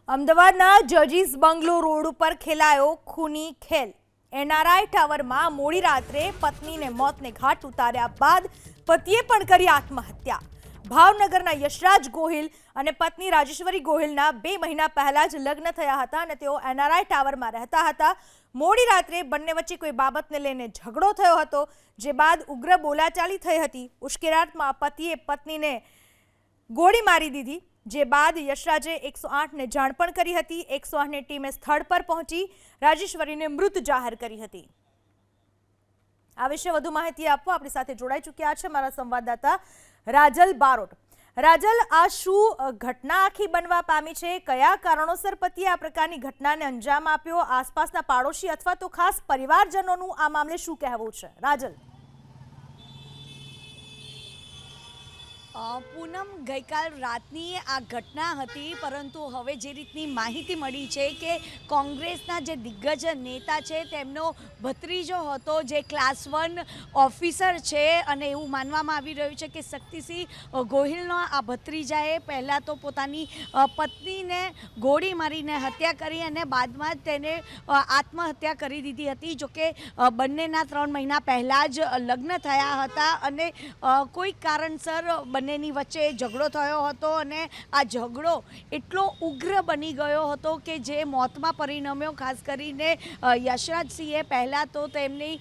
અમદાવાદના જજીસ બંગલો રોડ ઉપર ખેલાયો ખૂની ખેલ। એનઆરઆઈ ટાવરમાં મોડી રાત્રે પત્નીને મોતને ઘાટ ઉતાર્યા બાદ પતિએ પણ કરી આત્મહત્યા। ભાવનગરના યશરાજ ગોહિલ અને પત્ની રાજેશ્વરી ગોહિલના 2 મહિના પહેલા જ લગ્ન થયા હતા અને તેઓ એનઆરઆઈ ટાવરમાં રહેતા હતા। મોડી રાત્રે બંને વચ્ચે કોઈ બાબતને લઈને ઝઘડો થયો હતો, જે બાદ ઉગ્ર બોલાચાલી થઈ હતી। ઉશ્કેરાટમાં પતિએ પત્નીને ગોળી મારી દીધી, જે બાદ યશરાજે 108ને જાણ પણ કરી હતી। 108ની ટીમે સ્થળ પર પહોંચી રાજેશ્વરીને મૃત જાહેર કરી હતી। આ વિશે વધુ માહિતી આપવા આપણી સાથે જોડાઈ ચૂક્યા છે મારા સંવાદદાતા રાજલ બારોટ। રાજલ, આ શું ઘટના આખી બનવા પામી છે? કયા કારણોસર પતિએ આ પ્રકારની ઘટનાને અંજામ આપ્યો? આસપાસના પાડોશી અથવા તો ખાસ પરિવારજનોનું આ મામલે શું કહેવું છે? રાજલ। પૂનમ, ગઈકાલ રાતની આ ઘટના હતી, પરંતુ હવે જે રીતની માહિતી મળી છે કે કોંગ્રેસના જે દિગ્ગજ નેતા છે તેમનો ભત્રીજો હતો, જે ક્લાસ 1 ઓફિસર છે, અને એવું માનવામાં આવી રહ્યું છે કે શક્તિસિંહ ગોહિલનો આ ભત્રીજાએ પહેલાં તો પોતાની પત્નીને ગોળી મારીને હત્યા કરી અને બાદમાં જ તેને આત્મહત્યા કરી દીધી હતી। જોકે બંનેના 3 મહિના પહેલાં જ લગ્ન થયા હતા અને કોઈક કારણસર બંનેની વચ્ચે ઝઘડો થયો હતો અને આ ઝઘડો એટલો ઉગ્ર બની ગયો હતો કે જે મોતમાં પરિણમ્યો। ખાસ કરીને યશરાજસિંહે પહેલાં તો તેમની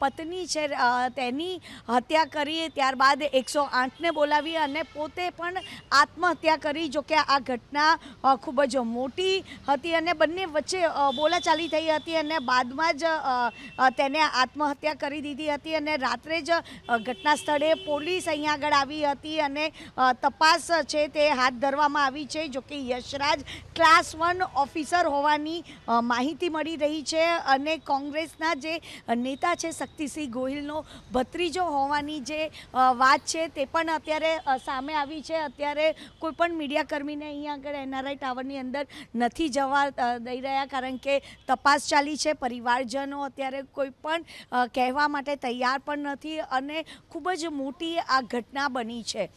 પત્ની છે તેની હત્યા કરી, ત્યારબાદ 108ને બોલાવી અને પોતે પણ આત્મહત્યા કરી। જોકે આ ઘટના ખૂબ જ મોટી હતી અને બંને વચ્ચે બોલાચાલી થઈ હતી અને બાદમાં જ તેને આત્મહત્યા કરી દીધી હતી અને રાત્રે જ ઘટના સ્થળે પોલીસ અહીંયા આગળ આવી હતી અને તપાસ છે તે હાથ ધરવામાં આવી છે। જોકે યશરાજ ક્લાસ 1 ઓફિસર હોવાની માહિતી મળી રહી છે અને કોંગ્રેસના જે નેતા છે શક્તિસિંહ ગોહિલનો ભત્રીજો હોવાની જે વાત છે તે પણ અત્યારે સામે આવી છે। અત્યારે કોઈપણ મીડિયાકર્મીને અહીંયા આગળ એનઆરઆઈ ટાવરની અંદર નથી જવા દઈ રહ્યા, કારણ કે તપાસ ચાલી છે। પરિવારજનો અત્યારે કોઈ પણ કહેવા માટે તૈયાર પણ નથી અને ખૂબ જ મોટી આ ઘટના બની છે।